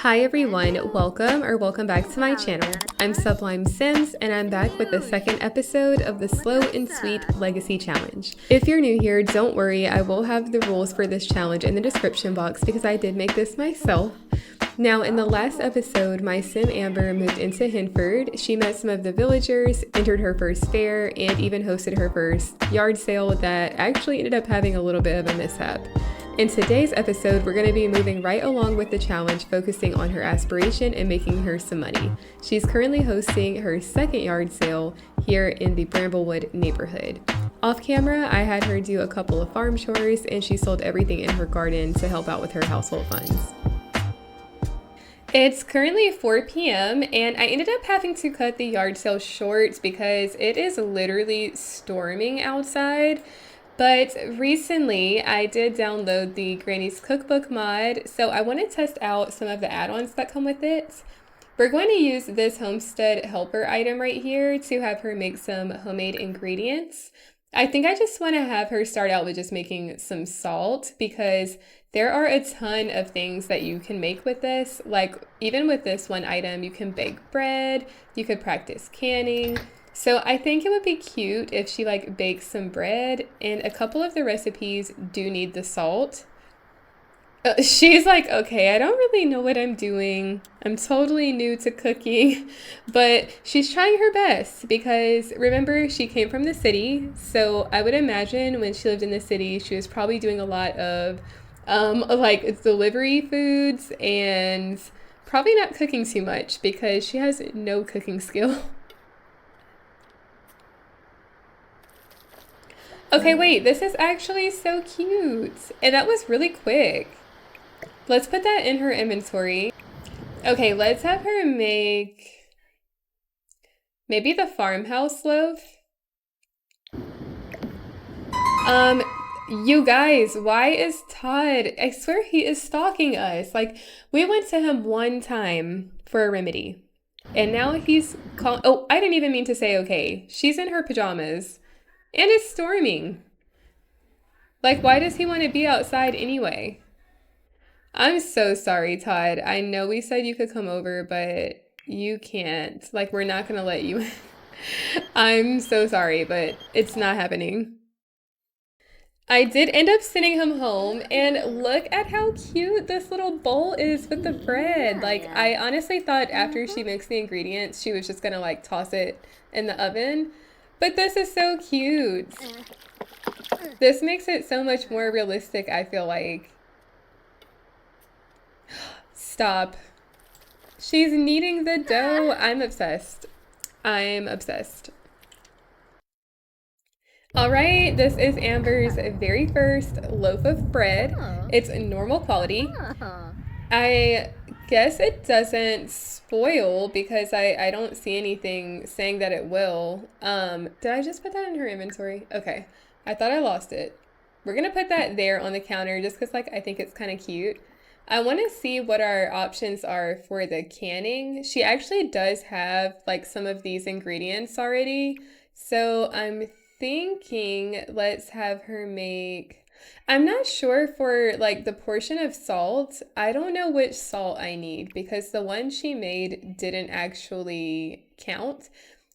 Hi everyone, welcome back to my channel. I'm Sublime Sims and I'm back with the second episode of the Slow and Sweet Legacy Challenge. If you're new here, don't worry, I will have the rules for this challenge in the description box because I did make this myself. Now, in the last episode, my sim Amber moved into Henford. She met some of the villagers, entered her first fair, and even hosted her first yard sale that actually ended up having a little bit of a mishap. In today's episode, we're going to be moving right along with the challenge, focusing on her aspiration and making her some money. She's currently hosting her second yard sale here in the Bramblewood neighborhood. Off camera, I had her do a couple of farm chores and she sold everything in her garden to help out with her household funds. It's currently 4 p.m. and I ended up having to cut the yard sale short because it is literally storming outside. But recently I did download the Granny's Cookbook mod, so I want to test out some of the add-ons that come with it. We're going to use this homestead helper item right here to have her make some homemade ingredients. I think I just want to have her start out with just making some salt because there are a ton of things that you can make with this. Like even with this one item, you can bake bread, you could practice canning. So I think it would be cute if she like bakes some bread, and a couple of the recipes do need the salt. She's like, okay, I don't really know what I'm doing. I'm totally new to cooking, but she's trying her best because remember, she came from the city. So I would imagine when she lived in the city, she was probably doing a lot of like delivery foods and probably not cooking too much because she has no cooking skill. Okay, wait, this is actually so cute. And that was really quick. Let's put that in her inventory. Okay, let's have her make maybe the farmhouse loaf. You guys, why is Todd? I swear he is stalking us. Like, we went to him one time for a remedy. And now he's calling. Oh, I didn't even mean to say okay. She's in her pajamas. And it's storming. Like, why does he want to be outside anyway? I'm so sorry, Todd. I know we said you could come over, but you can't. Like, we're not going to let you. I'm so sorry, but it's not happening. I did end up sending him home, and look at how cute this little bowl is with the bread. Like, I honestly thought after she mixed the ingredients, she was just going to, like, toss it in the oven. But this is so cute. This makes it so much more realistic, I feel like. Stop. She's kneading the dough. I'm obsessed. I'm obsessed. All right, this is Amber's very first loaf of bread. It's normal quality. I guess it doesn't spoil because I don't see anything saying that it will. Did I just put that in her inventory? Okay, I thought I lost it. We're gonna put that there on the counter just because like I think it's kind of cute. I want to see what our options are for the canning. She actually does have like some of these ingredients already. So I'm thinking let's have her make, I'm not sure for like the portion of salt. I don't know which salt I need because the one she made didn't actually count.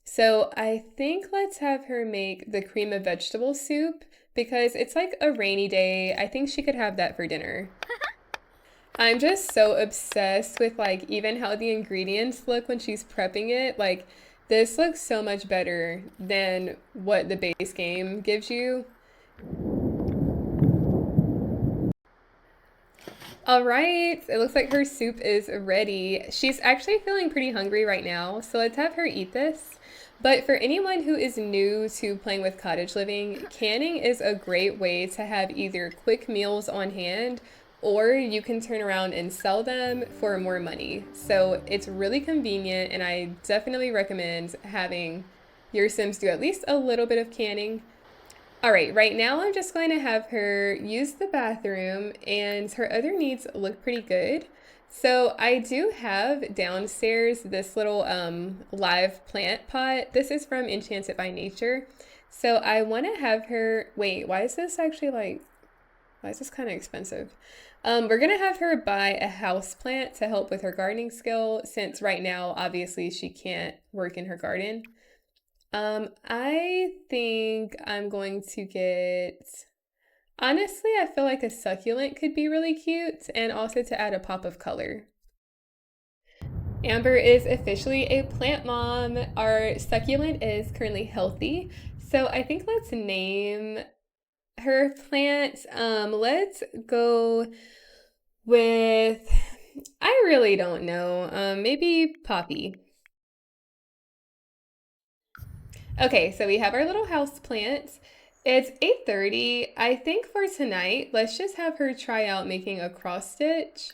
So I think let's have her make the cream of vegetable soup because it's like a rainy day. I think she could have that for dinner. I'm just so obsessed with like even how the ingredients look when she's prepping it. Like this looks so much better than what the base game gives you. All right, it looks like her soup is ready. She's actually feeling pretty hungry right now, so let's have her eat this. But for anyone who is new to playing with cottage living, canning is a great way to have either quick meals on hand or you can turn around and sell them for more money. So it's really convenient and I definitely recommend having your Sims do at least a little bit of canning. All right now I'm just going to have her use the bathroom and her other needs look pretty good. So I do have downstairs this little live plant pot. This is from Enchanted by Nature. So I want to have her, wait, why is this actually like Why is this kind of expensive? We're gonna have her buy a house plant to help with her gardening skill, since right now, obviously, she can't work in her garden. I think I'm going to get. Honestly, I feel like a succulent could be really cute, and also to add a pop of color. Amber is officially a plant mom. Our succulent is currently healthy. So I think let's name her plant. Let's go with, I really don't know. Maybe Poppy. Okay, so we have our little house plant. It's 8:30. I think for tonight, let's just have her try out making a cross stitch.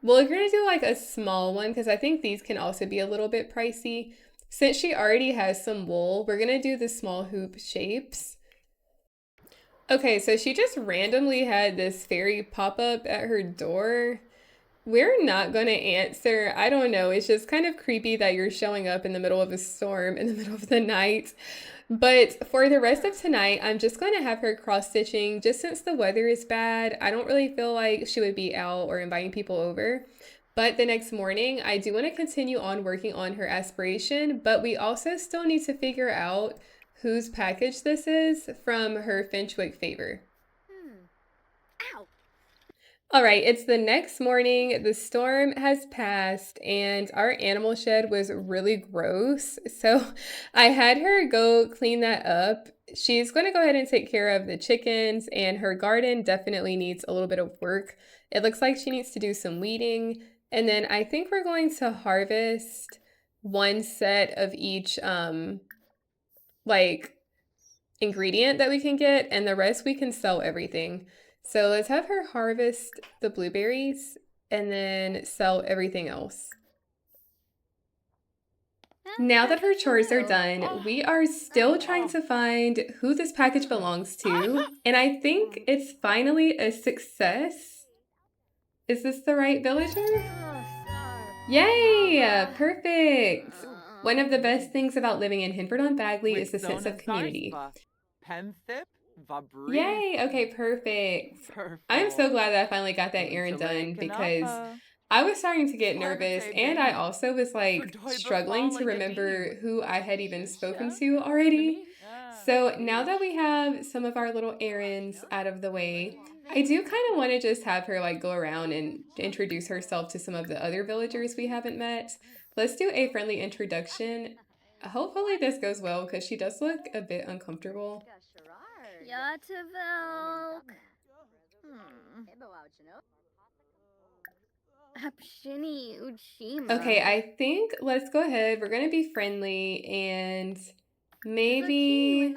Well, we're gonna do like a small one because I think these can also be a little bit pricey. Since she already has some wool, we're gonna do the small hoop shapes. Okay, so she just randomly had this fairy pop up at her door. We're not gonna answer. I don't know. It's just kind of creepy that you're showing up in the middle of a storm in the middle of the night. But for the rest of tonight, I'm just going to have her cross stitching just since the weather is bad. I don't really feel like she would be out or inviting people over. But the next morning, I do want to continue on working on her aspiration, but we also still need to figure out whose package this is from her Finchwick favor. Ow. All right, it's the next morning. The storm has passed, and our animal shed was really gross. So I had her go clean that up. She's going to go ahead and take care of the chickens, and her garden definitely needs a little bit of work. It looks like she needs to do some weeding. And then I think we're going to harvest one set of each, like, ingredient that we can get, and the rest we can sell everything. So let's have her harvest the blueberries and then sell everything else. Now that her chores are done, we are still trying to find who this package belongs to, and I think it's finally a success. Is this the right villager? Yay! Perfect! One of the best things about living in Henford on Bagley is the sense of community. Yay! Okay, perfect. I'm so glad that I finally got that errand done because I was starting to get nervous, and I also was like struggling to remember who I had even spoken to already. So now that we have some of our little errands out of the way, I do kind of want to just have her like go around and introduce herself to some of the other villagers we haven't met. Let's do a friendly introduction. Hopefully this goes well because she does look a bit uncomfortable. Yatavelk. Hapshini Uchima. Okay, I think let's go ahead. We're gonna be friendly and maybe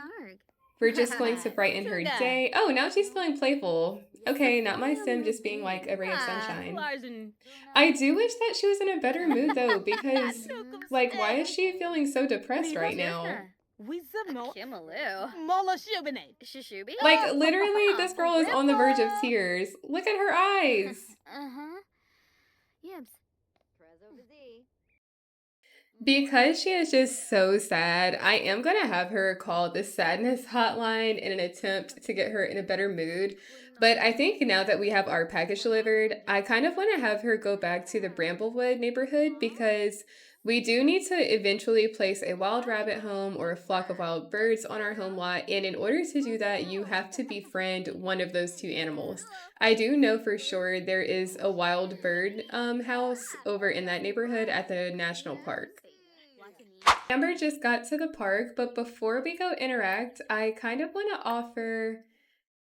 we're just going to brighten her day. Oh, now she's feeling playful. Okay, not my sim just being like a ray of sunshine. I do wish that she was in a better mood though, because like why is she feeling so depressed right now? Like literally this girl is on the verge of tears. Look at her eyes. Yibs. Because she is just so sad, I am going to have her call the sadness hotline in an attempt to get her in a better mood. But I think now that we have our package delivered, I kind of want to have her go back to the Bramblewood neighborhood because we do need to eventually place a wild rabbit home or a flock of wild birds on our home lot. And in order to do that, you have to befriend one of those two animals. I do know for sure there is a wild bird house over in that neighborhood at the national park. Amber just got to the park, but before we go interact, I kind of want to offer,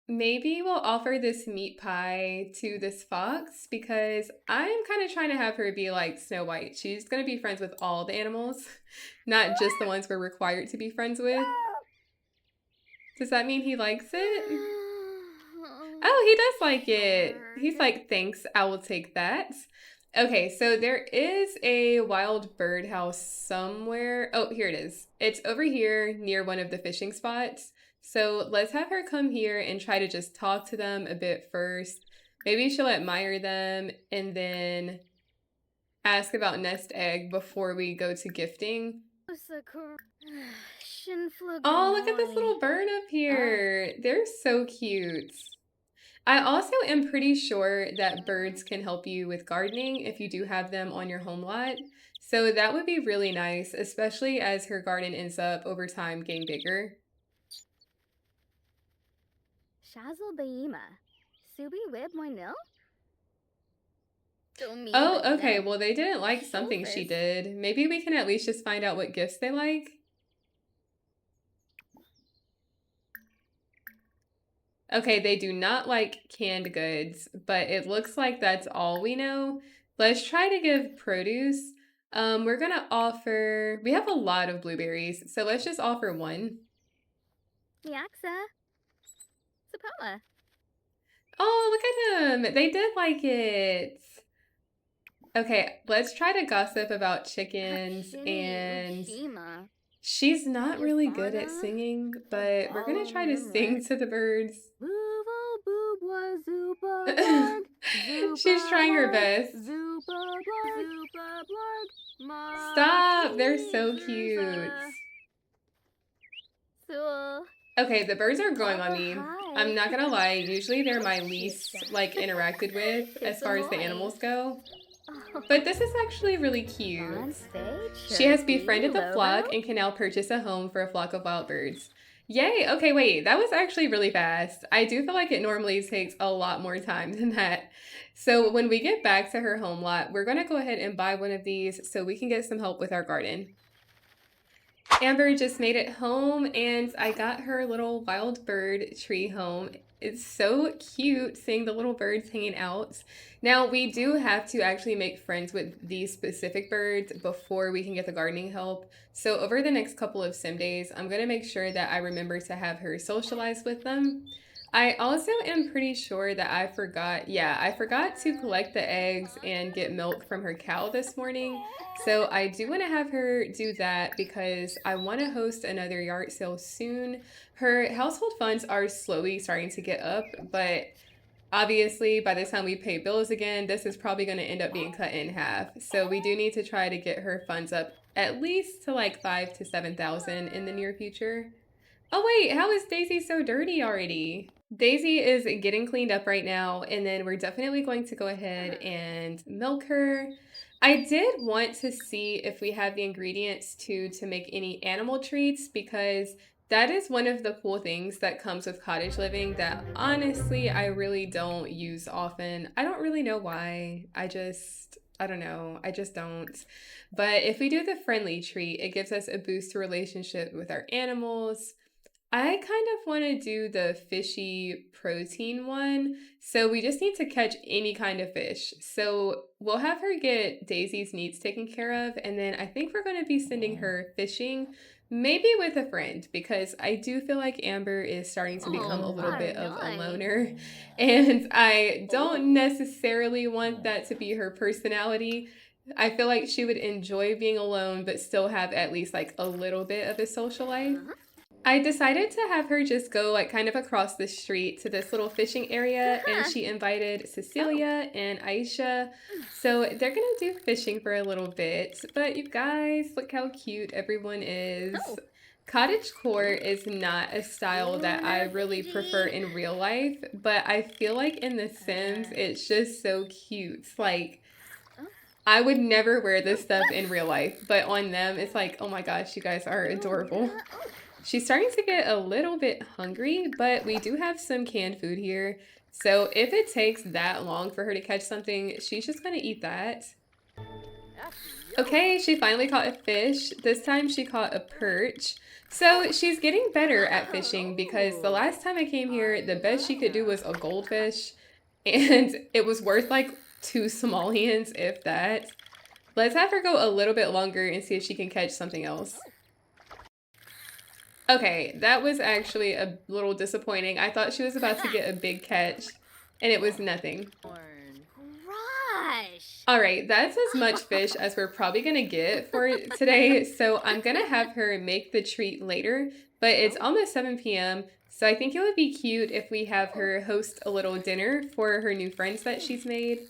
maybe we'll offer this meat pie to this fox because I'm kind of trying to have her be like Snow White. She's going to be friends with all the animals, not just the ones we're required to be friends with. Does that mean he likes it? Oh, he does like it. He's like, thanks, I will take that. Okay, so there is a wild bird house somewhere. Oh, here it is. It's over here near one of the fishing spots. So let's have her come here and try to just talk to them a bit first. Maybe she'll admire them and then ask about nest egg before we go to gifting. Oh, look at this little bird up here. They're so cute. I also am pretty sure that birds can help you with gardening if you do have them on your home lot. So that would be really nice, especially as her garden ends up over time getting bigger. Shazzle Baima. Subi Wib Moinil? Domi Oh, okay. Baina. Well, they didn't like something she Shulfis. did. Maybe we can at least just find out what gifts they like. Okay, they do not like canned goods, but it looks like that's all we know. Let's try to give produce. We're gonna offer, we have a lot of blueberries, so let's just offer one. Miaxa. Sapoa. Oh, look at them. They did like it. Okay, let's try to gossip about chickens, Hapshini and Uchima. she's not really good at Yasana. singing, but we're gonna try to sing to the birds. Boovo boobwa zupa blarg. She's Zupa trying her blarg. best. Zupa blarg. Zupa blarg. Stop, they're so cute. Marquise. So, Okay, the birds are growing on Papa me. hi. I'm not gonna lie, usually they're my Shitsa. least like interacted with as Kiss far as the ahoy. animals go. But this is actually really cute. Bonse, She has Chirpy, befriended the Lobo. flock and can now purchase a home for a flock of wild birds. Yay! Okay, wait, that was actually really fast. I do feel like it normally takes a lot more time than that. So when we get back to her home lot, we're gonna go ahead and buy one of these so we can get some help with our garden. Amber just made it home and I got her little wild bird tree home. It's so cute seeing the little birds hanging out. Now, we do have to actually make friends with these specific birds before we can get the gardening help. So, over the next couple of sim days, I'm going to make sure that I remember to have her socialize with them. I also am pretty sure that I forgot to collect the eggs and get milk from her cow this morning. So I do want to have her do that because I want to host another yard sale soon. Her household funds are slowly starting to get up, but obviously by the time we pay bills again, this is probably going to end up being cut in half. So we do need to try to get her funds up at least to like 5 to 7,000 in the near future. Oh wait, how is Daisy so dirty already? Daisy is getting cleaned up right now, and then we're definitely going to go ahead and milk her. I did want to see if we have the ingredients to make any animal treats because that is one of the cool things that comes with cottage living that honestly I really don't use often. I don't really know why. I don't know. I just don't. But if we do the friendly treat, it gives us a boost to relationship with our animals. I kind of want to do the fishy protein one. So we just need to catch any kind of fish. So we'll have her get Daisy's needs taken care of. And then I think we're going to be sending her fishing, maybe with a friend, because I do feel like Amber is starting to become a little bit of a Nice. loner. And I don't necessarily want that to be her personality. I feel like she would enjoy being alone, but still have at least like a little bit of a social life. I decided to have her just go like kind of across the street to this little fishing area, and she invited Cecilia and Aisha. So they're gonna do fishing for a little bit. But you guys, look how cute everyone is. Oh. Cottage core is not a style that I really prefer in real life, but I feel like in The Sims, it's just so cute. Like, I would never wear this stuff in real life, but on them, it's like, oh my gosh, you guys are adorable. She's starting to get a little bit hungry, but we do have some canned food here. So if it takes that long for her to catch something, she's just gonna eat that. Okay, she finally caught a fish. This time she caught a perch. So she's getting better at fishing because the last time I came here, the best she could do was a goldfish. And it was worth like 2 simoleons, if that. Let's have her go a little bit longer and see if she can catch something else. Okay, that was actually a little disappointing. I thought she was about to get a big catch, and it was nothing. Rush. All right, that's as much fish as we're probably gonna get for today, so I'm gonna have her make the treat later, but it's almost 7 p.m., so I think it would be cute if we have her host a little dinner for her new friends that she's made.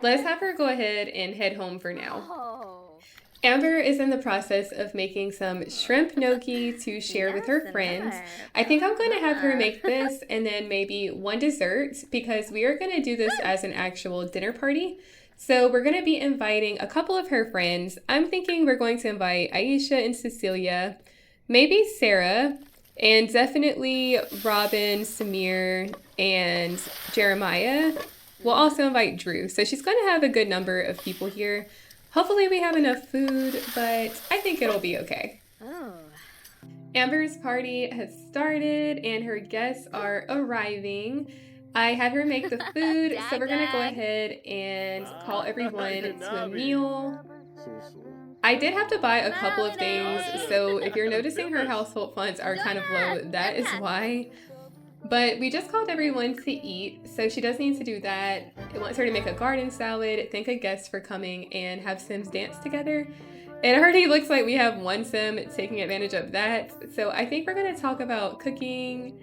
Let's have her go ahead and head home for now. Oh. Amber is in the process of making some shrimp gnocchi to share with her friends. I think I'm going to have her make this and then maybe one dessert because we are going to do this as an actual dinner party. So we're going to be inviting a couple of her friends. I'm thinking we're going to invite Aisha and Cecilia, maybe Sarah, and definitely Robin, Samir, and Jeremiah. We'll also invite Drew. So she's going to have a good number of people here. Hopefully we have enough food, but I think it'll be okay. Oh. Amber's party has started and her guests are arriving. I had her make the food, so we're gonna go ahead and call everyone to a meal. I did have to buy a couple of things, so if you're noticing her household funds are kind of low, that is why. But we just called everyone to eat, so she does need to do that. It wants her to make a garden salad, thank a guest for coming, and have Sims dance together. It already looks like we have one Sim taking advantage of that, so I think we're going to talk about cooking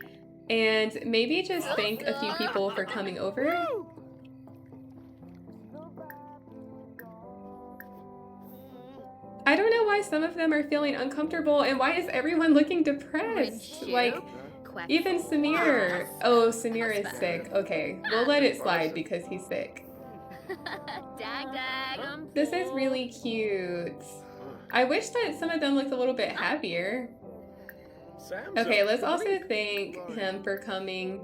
and maybe just thank a few people for coming over. I don't know why some of them are feeling uncomfortable, and why is everyone looking depressed? Like, even Samir. Oh, Samir is sick. Okay, we'll let it slide because he's sick. This is really cute. I wish that some of them looked a little bit happier. Okay, let's also thank him for coming.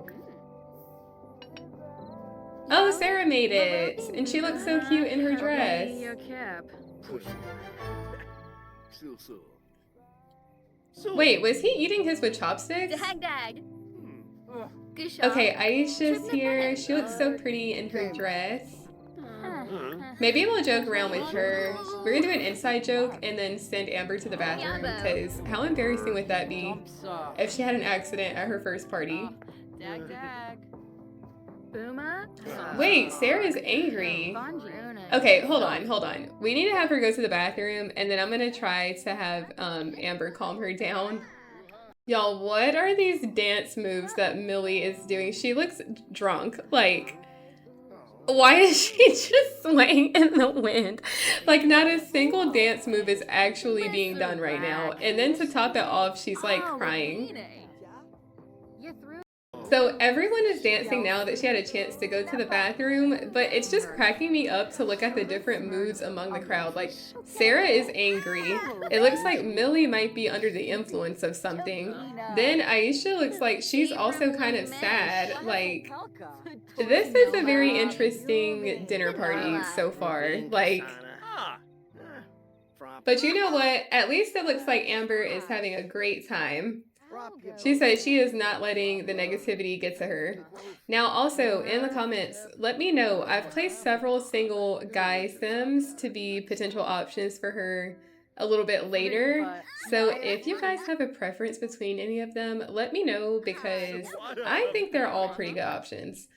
Oh, Sarah made it! And she looks so cute in her dress. Wait, was he eating his with chopsticks? Okay, Aisha's here. She looks so pretty in her dress. Maybe we'll joke around with her. We're gonna do an inside joke and then send Amber to the bathroom because how embarrassing would that be if she had an accident at her first party? Wait, Sarah's angry. Okay, hold on. We need to have her go to the bathroom and then I'm gonna try to have Amber calm her down. Y'all, what are these dance moves that Millie is doing? She looks drunk. Like, why is she just swaying in the wind? Like, not a single dance move is actually being done right now. And then to top it off, she's like crying. So everyone is dancing now that she had a chance to go to the bathroom, but it's just cracking me up to look at the different moods among the crowd. Like, Sarah is angry. It looks like Millie might be under the influence of something. Then Aisha looks like she's also kind of sad. Like, this is a very interesting dinner party so far. Like, but you know what? At least it looks like Amber is having a great time. She said she is not letting the negativity get to her. Now, also, in the comments, let me know. I've placed several single guy Sims to be potential options for her a little bit later. So if you guys have a preference between any of them, let me know because I think they're all pretty good options.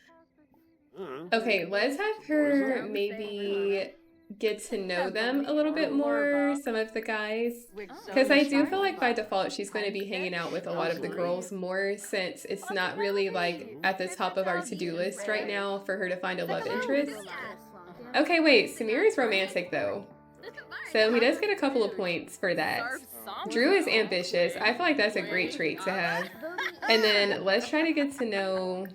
Okay, let's have her maybe get to know them a little bit more, some of the guys. Because I do feel like by default she's going to be hanging out with a lot of the girls more since it's not really like at the top of our to-do list right now for her to find a love interest. Okay, wait, Samir is romantic though. So he does get a couple of points for that. Drew is ambitious. I feel like that's a great trait to have. And then let's try to get to know,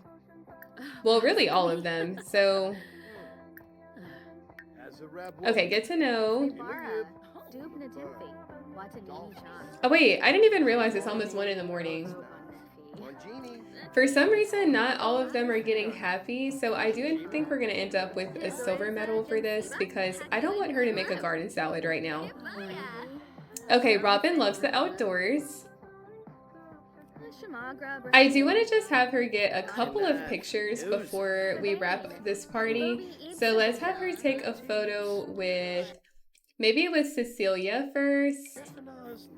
well, really all of them. So okay, get to know. Oh wait, I didn't even realize it's almost 1 in the morning. For some reason, not all of them are getting happy, so I do think we're gonna end up with a silver medal for this because I don't want her to make a garden salad right now. Okay, Robin loves the outdoors. I do want to just have her get a couple of pictures before we wrap this party. So let's have her take a photo with, maybe with Cecilia first.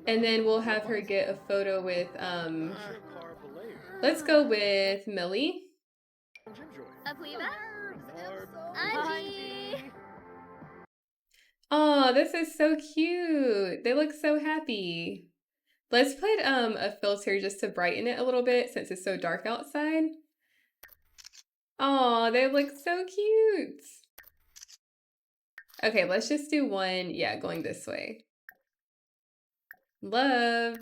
And then we'll have her get a photo with, let's go with Millie. Oh, this is so cute. They look so happy. Let's put a filter just to brighten it a little bit since it's so dark outside. Oh, they look so cute. Okay, let's just do one. Yeah, going this way. Love.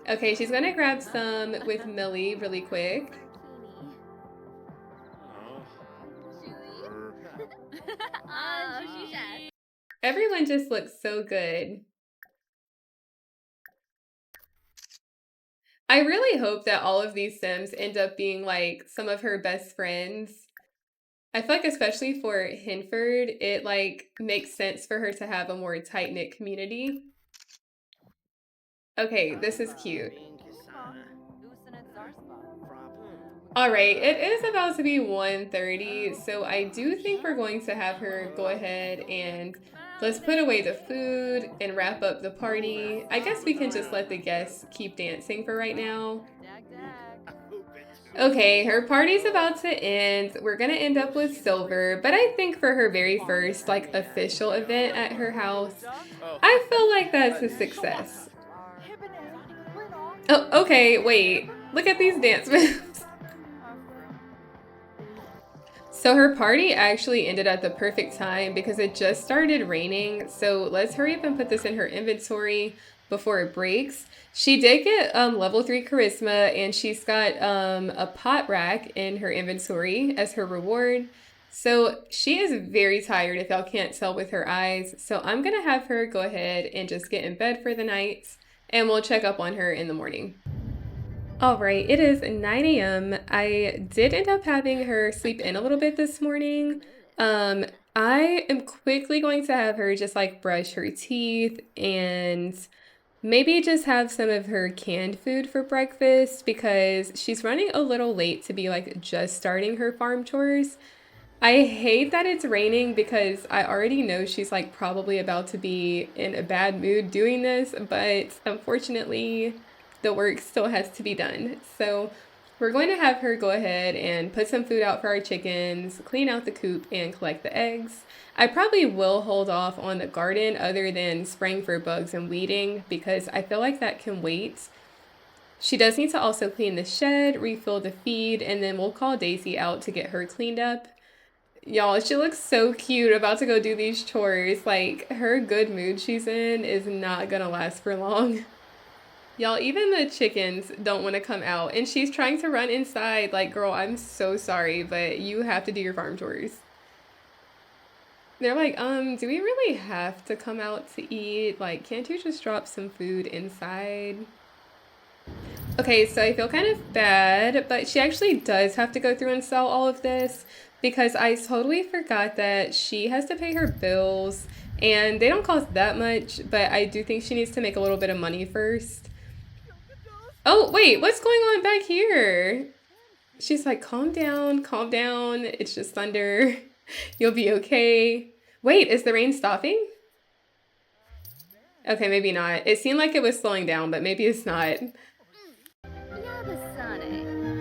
Okay, she's gonna grab some with Millie really quick. Everyone just looks so good. I really hope that all of these Sims end up being like some of her best friends. I feel like especially for Henford, it like makes sense for her to have a more tight-knit community. Okay, this is cute. All right, it is about to be 1:30, so I do think we're going to have her go ahead and let's put away the food and wrap up the party. I guess we can just let the guests keep dancing for right now. Okay, her party's about to end. We're gonna end up with Silver, but I think for her very first like official event at her house, I feel like that's a success. Oh, okay, wait. Look at these dance moves. So her party actually ended at the perfect time because it just started raining. So let's hurry up and put this in her inventory before it breaks. She did get level 3 charisma, and she's got a pot rack in her inventory as her reward. So she is very tired if y'all can't tell with her eyes. So I'm gonna have her go ahead and just get in bed for the night, and we'll check up on her in the morning. All right, it is 9 a.m. I did end up having her sleep in a little bit this morning. I am quickly going to have her just like brush her teeth and maybe just have some of her canned food for breakfast because she's running a little late to be like just starting her farm chores. I hate that it's raining because I already know she's like probably about to be in a bad mood doing this, but unfortunately, the work still has to be done. So we're going to have her go ahead and put some food out for our chickens, clean out the coop, and collect the eggs. I probably will hold off on the garden other than spraying for bugs and weeding because I feel like that can wait. She does need to also clean the shed, refill the feed, and then we'll call Daisy out to get her cleaned up. Y'all, she looks so cute about to go do these chores. Like, her good mood she's in is not gonna last for long. Y'all, even the chickens don't want to come out, and she's trying to run inside. Like, girl, I'm so sorry, but you have to do your farm chores. They're like, do we really have to come out to eat? Like, can't you just drop some food inside? Okay, so I feel kind of bad, but she actually does have to go through and sell all of this because I totally forgot that she has to pay her bills and they don't cost that much, but I do think she needs to make a little bit of money first. Oh, wait, what's going on back here? She's like, calm down, it's just thunder. You'll be okay. Wait, is the rain stopping? Okay, maybe not. It seemed like it was slowing down, but maybe it's not.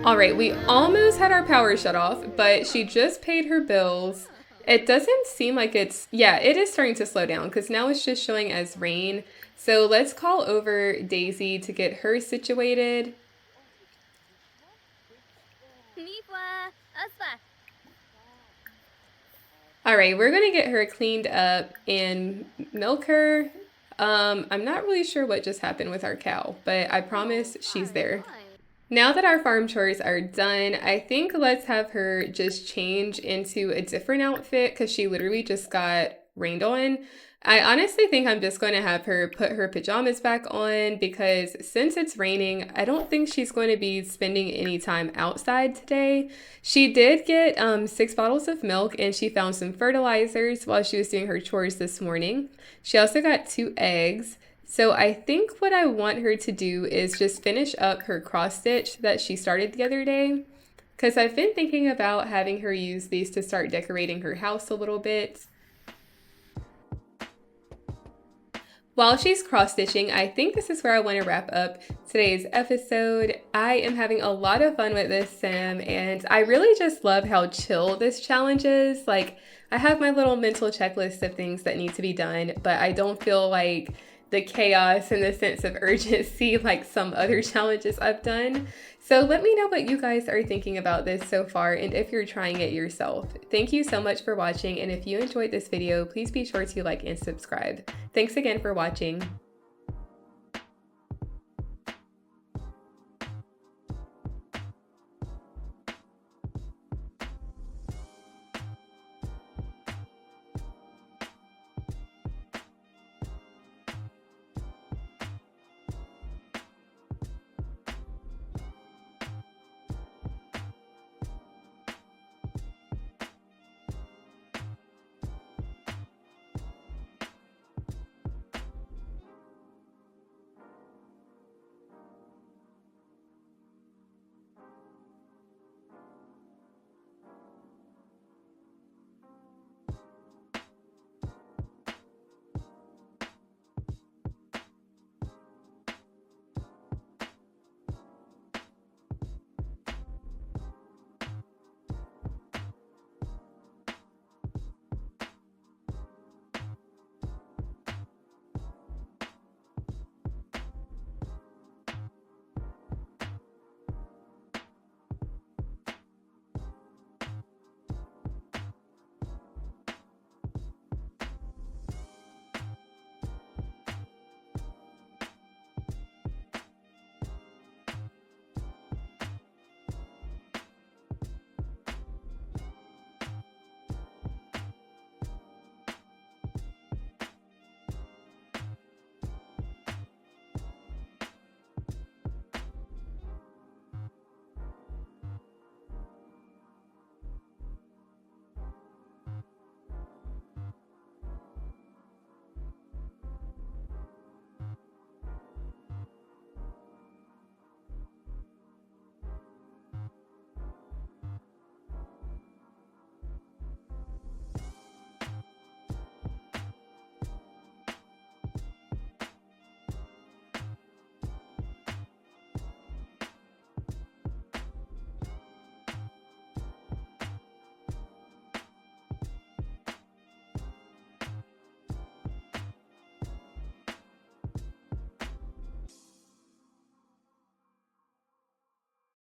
All right, we almost had our power shut off, but she just paid her bills. It doesn't seem like it's, yeah, it is starting to slow down because now it's just showing as rain. So let's call over Daisy to get her situated. All right, we're gonna get her cleaned up and milk her. I'm not really sure what just happened with our cow, but I promise she's there. Now that our farm chores are done, I think let's have her just change into a different outfit because she literally just got rained on. I honestly think I'm just going to have her put her pajamas back on because since it's raining, I don't think she's going to be spending any time outside today. She did get 6 bottles of milk and she found some fertilizers while she was doing her chores this morning. She also got 2 eggs. So I think what I want her to do is just finish up her cross stitch that she started the other day. Because I've been thinking about having her use these to start decorating her house a little bit. While she's cross-stitching, I think this is where I want to wrap up today's episode. I am having a lot of fun with this sim, and I really just love how chill this challenge is. Like, I have my little mental checklist of things that need to be done, but I don't feel like the chaos and the sense of urgency like some other challenges I've done. So let me know what you guys are thinking about this so far and if you're trying it yourself. Thank you so much for watching, and if you enjoyed this video, please be sure to like and subscribe. Thanks again for watching.